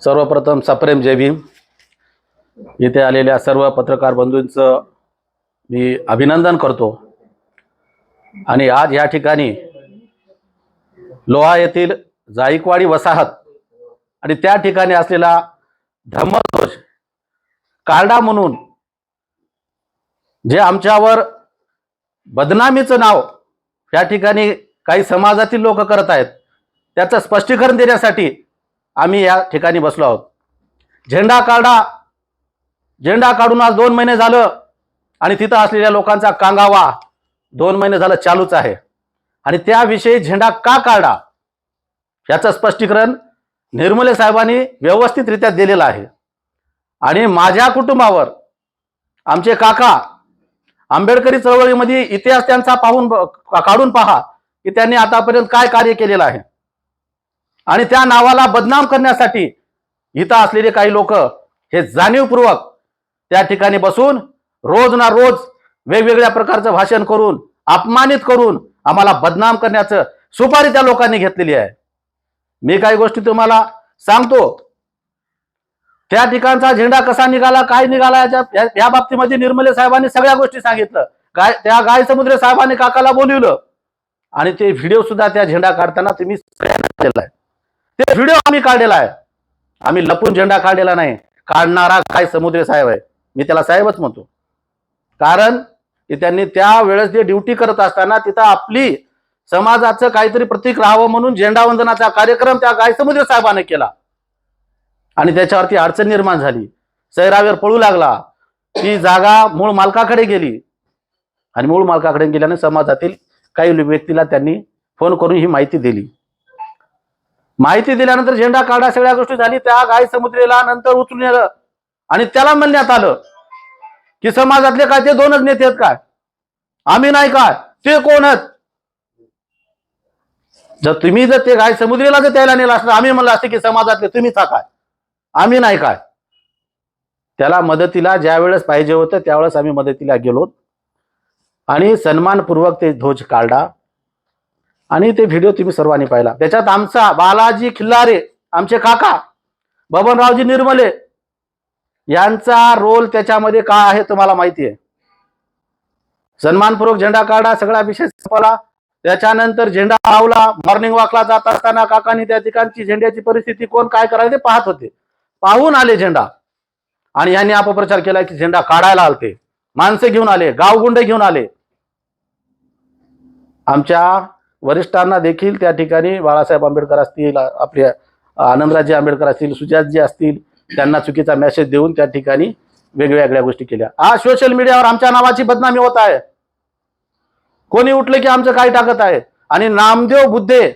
सर्वप्रथम सप्रेम जय भीम। इथे आलेल्या सर्व पत्रकार बंधूंचं मी अभिनंदन करतो। आणि आज या ठिकाणी लोहा येथील जायकवाडी वसाहत आणि त्या ठिकाणी असलेला धम्मध्वज कार्डा म्हणून जे आमच्यावर बदनामीचं नाव या ठिकाणी काही समाजातील लोक करत आहेत, त्याचं स्पष्टीकरण देण्यासाठी आम्ही या ठिकाणी बसलो आहोत। झेंडा काढून आज 2 महिने झालं आणि तिथं असलेल्या लोकांचा कांगावा 2 महिने झालं चालूच आहे। आणि त्याविषयी झेंडा का काढा याचं स्पष्टीकरण निर्मले साहेबांनी व्यवस्थितरित्या दिलेलं आहे। आणि माझ्या कुटुंबावर आमचे काका आंबेडकरी चळवळीमध्ये इतिहास त्यांचा काढून पहा की त्यांनी आतापर्यंत काय कार्य केलेलं आहे। आणि त्या नावाला बदनाम करण्यासाठी इथं असलेले काही लोक हे जाणीवपूर्वक त्या ठिकाणी बसून रोज ना रोज वेगवेगळ्या प्रकारचं भाषण करून अपमानित करून आम्हाला बदनाम करण्याचं सुपारी त्या लोकांनी घेतलेली आहे। मी काही गोष्टी तुम्हाला सांगतो। त्या ठिकाणचा झेंडा कसा निघाला, काय निघाला या बाबतीमध्ये निर्मले साहेबांनी सगळ्या गोष्टी सांगितलं। त्या गायसमुद्रे साहेबांनी काकाला बोलवलं आणि ते व्हिडिओ सुद्धा त्या झेंडा काढताना तुम्ही केलेला आहे। ते व्हिडिओ आम्ही काढलेला आहे। आम्ही लपून झेंडा काढलेला नाही। काढणारा गायसमुद्रे साहेब आहे, मी त्याला साहेबच म्हणतो। कारण की त्यांनी त्या वेळेस जे ड्युटी करत असताना तिथं आपली समाजाचं काहीतरी प्रतीक राहावं म्हणून झेंडा वंदनाचा कार्यक्रम त्या गायसमुद्रे साहेबांनी केला आणि त्याच्यावरती अडचण निर्माण झाली। सैरावेर पळू लागला, ती जागा मूळ मालकाकडे गेली आणि मूळ मालकाकडे गेल्याने समाजातील काही व्यक्तीला त्यांनी फोन करून ही माहिती दिली। माहिती दिल्यानंतर झेंडा काढा सगळ्या गोष्टी झाली। त्या गायसमुद्रेला नंतर उचलून नेलं आणि त्याला म्हणण्यात आलं की समाजातले काय ते 2च नेते आहेत काय, आम्ही नाही काय, ते कोण आहेत? जर ते गायसमुद्रेला जर त्याला नेलं असतं, आम्ही म्हणलं असतं की समाजातले तुम्हीच काय, आम्ही नाही काय। त्याला मदतीला ज्या वेळेस पाहिजे होतं त्यावेळेस आम्ही मदतीला गेलो आणि सन्मानपूर्वक ते ध्वज काढला आणि ते व्हिडिओ तुम्ही सर्वांनी पाहिला। त्याच्यात आमचा बालाजी खिल्लारे, आमचे काका बबनरावजी निर्मले यांचा रोल त्याच्यामध्ये काय आहे तुम्हाला माहिती आहे। सन्मानपूर्वक झेंडा काढा, सगळा विषय संपला। त्याच्यानंतर झेंडा लावला, मॉर्निंग वॉकला जात असताना काकांनी त्या ठिकाणची झेंड्याची परिस्थिती कोण काय करायला ते पाहत होते। पाहून आले झेंडा आणि यांनी अपप्रचार केला की झेंडा काढायला आलते, माणसं घेऊन आले, गावगुंडे घेऊन आले। आमच्या वरिष्ठांना देखील त्या ठिकाणी बाळासाहेब आंबेडकर असतील, आपले आनंदराजे आंबेडकर असतील, सुजातजी असतील, त्यांना चुकीचा मेसेज देऊन त्या ठिकाणी वेगवेगळ्या गोष्टी केल्या। आज सोशल मीडियावर आमच्या नावाची बदनामी होत आहे। कोणी उठलं की आमचं काय टाकत आहे। आणि नामदेव बुद्धे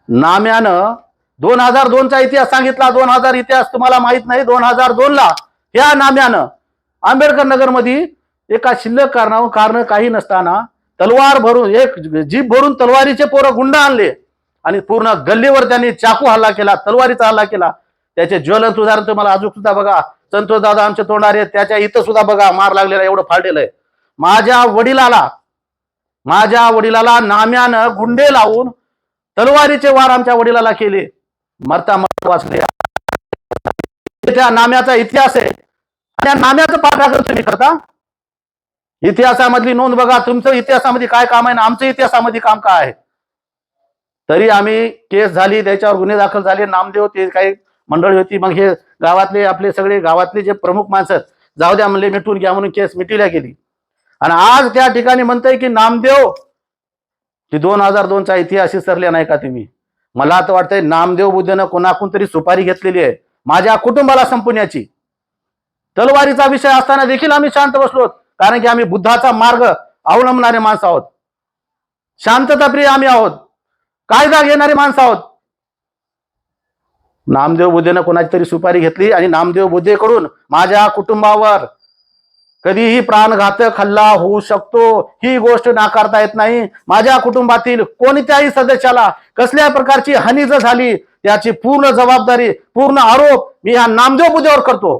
नाम्यानं 2002चा इतिहास सांगितला। 2000 इतिहास तुम्हाला माहित नाही। 2002ला या नाम्यानं आंबेडकर नगर मध्ये एका शिल्लक कारण काही नसताना तलवार भरून एक जीप भरून तलवारीचे पोरं गुंड आणले आणि पूर्ण गल्लीवर त्यांनी चाकू हल्ला केला, तलवारीचा हल्ला केला। त्याचे ज्वलंत उदाहरण तुम्हाला अजून सुद्धा बघा, संतोष दादा आमचे तोंडारे, त्याच्या इथं सुद्धा बघा मार लागलेला एवढं फाडलेलं आहे। माझ्या वडिलाला नाम्यानं गुंडे लावून तलवारीचे वार आमच्या वडिलाला केले, मरता वाचले। त्या नाम्याचा इतिहास आहे। त्या नाम्याचं पाठागर तुम्ही करता। इतिहासामधली नोंद बघा, तुमचं इतिहासामध्ये काय काम आहे ना आमचं इतिहासामध्ये काम काय आहे। तरी आम्ही केस झाली, त्याच्यावर गुन्हे दाखल झाले। नामदेव ते काही मंडळी होती, मग हे गावातले आपले सगळे गावातले जे प्रमुख माणसं जाऊ द्या म्हणले, मिटून घ्या म्हणून केस मिटवल्या गेली। आणि आज त्या ठिकाणी म्हणतंय की नामदेव की 2002चा इतिहास विसरले नाही का तुम्ही। मला तर वाटतंय नामदेव बुद्धेनं कोणाकून तरी सुपारी घेतलेली आहे माझ्या कुटुंबाला संपवण्याची। तलवारीचा विषय असताना देखील आम्ही शांत बसलो, कारण की आम्ही बुद्धाचा मार्ग अवलंबणारे माणसं आहोत, शांतताप्रिय आम्ही आहोत, कायदा घेणारे माणसं आहोत। नामदेव बुद्धेनं कोणाची तरी सुपारी घेतली आणि नामदेव बुद्धेकडून माझ्या कुटुंबावर कधीही प्राणघातक हल्ला होऊ शकतो, ही गोष्ट नाकारता येत नाही। माझ्या कुटुंबातील कोणत्याही सदस्याला कसल्या प्रकारची हानी जर झाली त्याची पूर्ण जबाबदारी, पूर्ण आरोप मी या नामदेव बुद्धेवर करतो।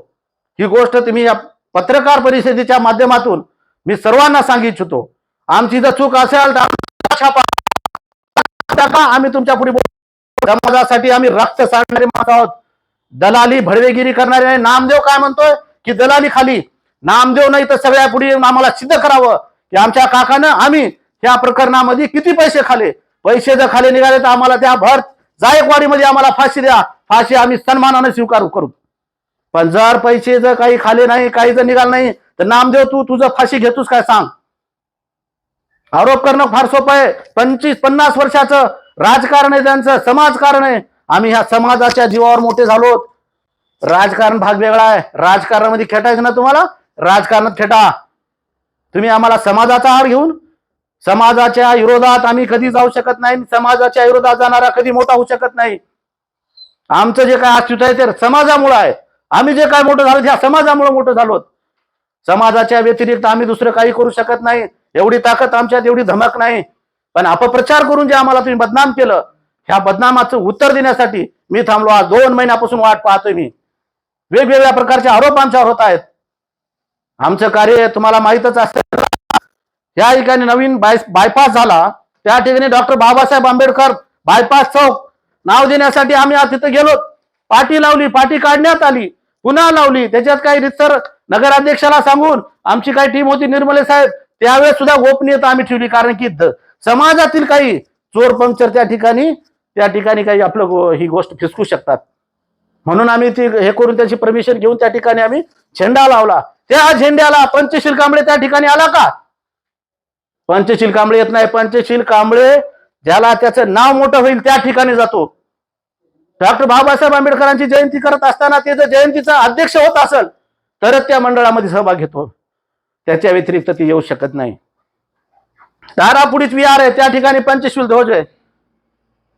ही गोष्ट तुम्ही या पत्रकार परिषदेच्या माध्यमातून मी सर्वांना सांगू इच्छितो। आमची जर चूक असेल तर आम्ही तुमच्या पुढे समाजासाठी आम्ही रक्त सांडणारे माणसं आहोत. दलाली भडवेगिरी करणारे नाही. नामदेव काय म्हणतोय की दलाली खाली. नामदेव नाही तर सगळ्या पुढे आम्हाला सिद्ध करावं की आमच्या काकानं आम्ही या प्रकरणामध्ये किती पैसे खाले. पैसे जर खाली निघाले तर आम्हाला त्या भर जायकवाडीमध्ये आम्हाला फाशी द्या. फाशी आम्ही सन्मानाने स्वीकार करू. पण जर पैसे जर काही खाले नाही, काही जर निघाल नाही, तर नामदेव तू तुझं फाशी घेतोस काय सांग. आरोप करणं फार सोपं आहे. 25-50 वर्षाचं राजकारण आहे त्यांचं, समाजकारण आहे. आम्ही ह्या समाजाच्या जीवावर मोठे झालो. राजकारण भाग वेगळा आहे. राजकारणामध्ये खेटायचं ना तुम्हाला, राजकारणात खेटा. तुम्ही आम्हाला समाजाचा आहार घेऊन समाजाच्या विरोधात आम्ही कधी जाऊ शकत नाही. समाजाच्या विरोधात जाणारा कधी मोठा होऊ शकत नाही. आमचं जे काय अस्तित्व आहे ते समाजामुळे आहे. आम्ही जे काय मोठं झालो त्या समाजामुळे मोठं झालो. समाजाच्या व्यतिरिक्त आम्ही दुसरं काही करू शकत नाही. एवढी ताकद आमच्यात, एवढी धमक नाही. पण अपप्रचार करून जे आम्हाला तुम्ही बदनाम केलं, ह्या बदनामाचं उत्तर देण्यासाठी मी थांबलो. आज 2 महिन्यापासून वाट पाहतोय मी. वेगवेगळ्या प्रकारचे आरोप आमच्यावर होत आहेत. आमचं कार्य तुम्हाला माहितच असेल. या ठिकाणी नवीन बायपास झाला, त्या ठिकाणी डॉक्टर बाबासाहेब आंबेडकर बायपास चौक नाव देण्यासाठी आम्ही आज तिथे गेलो. पाटी लावली, पाटी काढण्यात आली, पुन्हा लावली. त्याच्यात काही रितसर नगराध्यक्षाला सांगून आमची काही टीम होती, निर्मले साहेब, त्यावेळेस सुद्धा गोपनीयता आम्ही ठेवली. कारण की समाजातील काही चोर पंक्चर त्या ठिकाणी काही आपलं ही गोष्ट फिसकू शकतात. म्हणून आम्ही ती हे करून त्याची परमिशन घेऊन त्या ठिकाणी आम्ही झेंडा लावला. त्या झेंड्याला पंचशील कांबळे त्या ठिकाणी आला का? पंचशील कांबळे येत नाही. पंचशील कांबळे ज्याला त्याचं नाव मोठं होईल त्या ठिकाणी जातो. डॉक्टर बाबासाहेब आंबेडकरांची जयंती करत असताना ते जर जयंतीचा अध्यक्ष होत असेल तरच त्या मंडळामध्ये सहभाग घेतो. त्याच्या व्यतिरिक्त ती येऊ शकत नाही. तारापुडीत विहार आहे, त्या ठिकाणी पंचशील ध्वज आहे,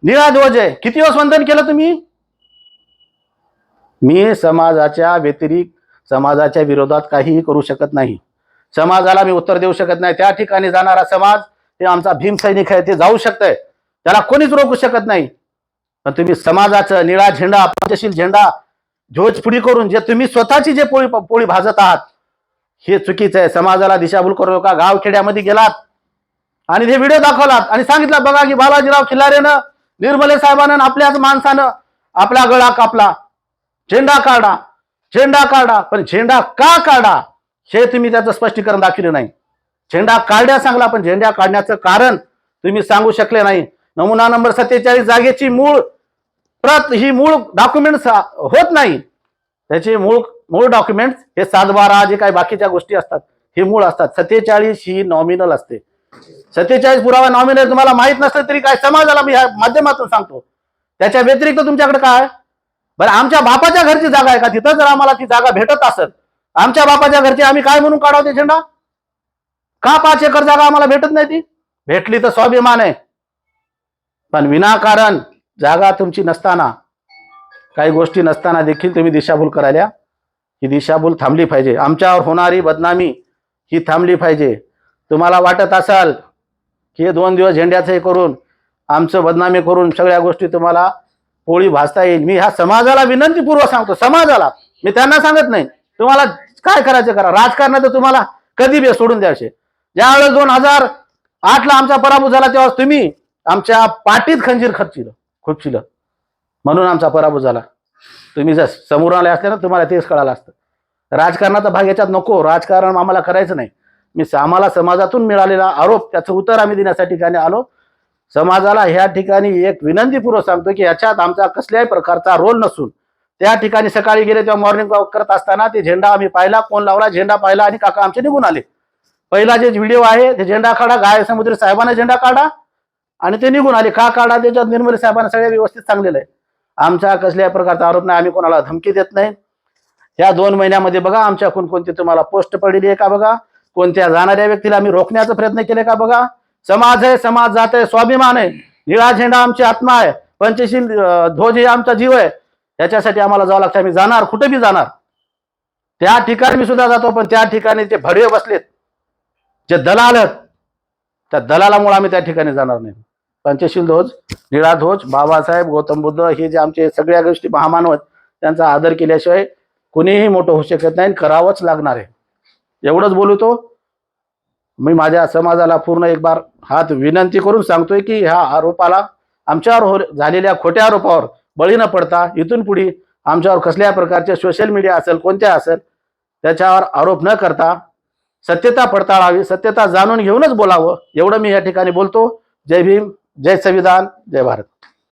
निळा ध्वज आहे. किती दिवस वंदन केलं तुम्ही? मी समाजाच्या व्यतिरिक्त समाजाच्या विरोधात काहीही करू शकत नाही. समाजाला मी उत्तर देऊ शकत नाही. त्या ठिकाणी जाणारा समाज हे आमचा भीमसैनिक आहे, ते जाऊ शकतंय, त्याला कोणीच रोखू शकत नाही. पण तुम्ही समाजाचं निळा झेंडा, पंचशील झेंडा ध्वज पुढी करून जे तुम्ही स्वतःची जे पोळी भाजत आहात हे चुकीचं आहे. समाजाला दिशाभूल करू नका. गावखेड्यामध्ये गेलात आणि ते व्हिडिओ दाखवलात आणि सांगितलं बघा की बालाजीराव खिल्लारेनं, निर्मले साहेबांना आपल्याच माणसानं आपला गळा कापला, झेंडा काढा, झेंडा काढा. पण झेंडा का काढा हे तुम्ही त्याचं स्पष्टीकरण दाखवलं नाही. झेंडा काढण्या सांगला, पण झेंडा काढण्याचं कारण तुम्ही सांगू शकले नाही. नमुना नंबर 47 जागेची मूळ प्रत ही मूळ डॉक्युमेंट होत नाही. त्याचे मूळ डॉक्युमेंट हे 7/12 जे काही बाकीच्या गोष्टी असतात हे मूळ असतात. 47 ही नॉमिनल असते. 47 पुरावा नॉमिनल तुम्हाला माहित नसतं तरी काय, समाजाला मी ह्या माध्यमातून सांगतो. त्याच्या व्यतिरिक्त तुमच्याकडे काय? बरं, आमच्या बापाच्या घरची जागा आहे का? तिथं जर आम्हाला ती जागा भेटत असेल, आमच्या बापाच्या घरची आम्ही काय म्हणून काढावं ते झेंडा? का 5 एकर जागा आम्हाला भेटत नाही? ती भेटली तर स्वाभिमान आहे. पण विनाकारण जागा तुमची नसताना, काही गोष्टी नसताना देखील तुम्ही दिशाभूल करायला, ही दिशाभूल थांबली पाहिजे. आमच्यावर होणारी बदनामी ही थांबली पाहिजे. तुम्हाला वाटत असाल की हे 2 दिवस झेंड्याचं हे करून आमचं बदनामी करून सगळ्या गोष्टी तुम्हाला पोळी भाजता येईल. मी ह्या समाजाला विनंतीपूर्वक सांगतो, समाजाला, मी त्यांना सांगत नाही. तुम्हाला काय करायचं करा. राजकारणात तुम्हाला कधी बी सोडून द्यायचे. ज्यावेळेस 2008ला आमचा पराभव झाला तेव्हा तुम्ही आमच्या पाठीत खंजीर खुपशिलं म्हणून आमचा पराभव झाला. तुम्ही जर समोर आले असले ना तुम्हाला तेच कळालं असतं. राजकारणाचा भाग याच्यात नको. राजकारण आम्हाला करायचं नाही. आम्हाला समाजातून मिळालेला आरोप त्याचं उत्तर आम्ही देण्यासाठी ठिकाणी आलो. समाजाला ह्या ठिकाणी एक विनंतीपूर्वक सांगतो की ह्याच्यात आमचा कसल्याही प्रकारचा रोल नसून त्या ठिकाणी सकाळी गेले तेव्हा मॉर्निंग वॉक करत असताना ते झेंडा आम्ही पाहिला, कोण लावला झेंडा पाहिला आणि काका आमचे निघून आले. पहिला जे व्हिडिओ आहे ते झेंडा काढा, गाय समुद्री साहेबांना झेंडा काढा आणि ते निघून आले. का काढा? त्याच्यात निर्मले साहेबांना सगळ्या व्यवस्थित सांगलेलं आहे. आमचा कसल्याही प्रकारचा आरोप नाही. आम्ही कोणाला धमकी देत नाही. या 2 महिन्यामध्ये बघा आमच्याकडून कोणती तुम्हाला पोस्ट पडलेली आहे का बघा. कोणत्या जाणाऱ्या व्यक्तीला आम्ही रोखण्याचा प्रयत्न केले का बघा. समाज आहे, समाज जात आहे, स्वाभिमान आहे. निळा झेंडा आमची आत्मा आहे, पंचशील ध्वज हे आमचा जीव आहे. त्याच्यासाठी आम्हाला जावं लागतं. आम्ही जाणार, कुठे बी जाणार. त्या ठिकाणी मी सुद्धा जातो. पण त्या ठिकाणी जे भडवे बसलेत, जे दलाल आहेत, त्या दलालामुळे आम्ही त्या ठिकाणी जाणार नाही. पंचशील ध्वज, निळा ध्वज, बाबासाहेब, गौतम बुद्ध हे जे आमचे सगळ्या गोष्टी महामानव आहेत त्यांचा आदर केल्याशिवाय कुणीही मोठं होऊ शकत नाही. करावंच लागणार आहे. एवढंच बोलतो. मी माझ्या समाजाला पूर्ण एक बार हात विनंती करून सांगतोय की ह्या आरोपाला आमच्यावर झालेल्या खोट्या आरोपावर बळी न पडता इथून पुढे आमच्यावर कसल्या प्रकारचे सोशल मीडिया असेल कोणत्या असेल त्याच्यावर आरोप न करता सत्यता पडताळावी, सत्यता जाणून घेऊनच बोलावं, एवढं मी या ठिकाणी बोलतो. जय भीम, जय संविधान, जय भारत.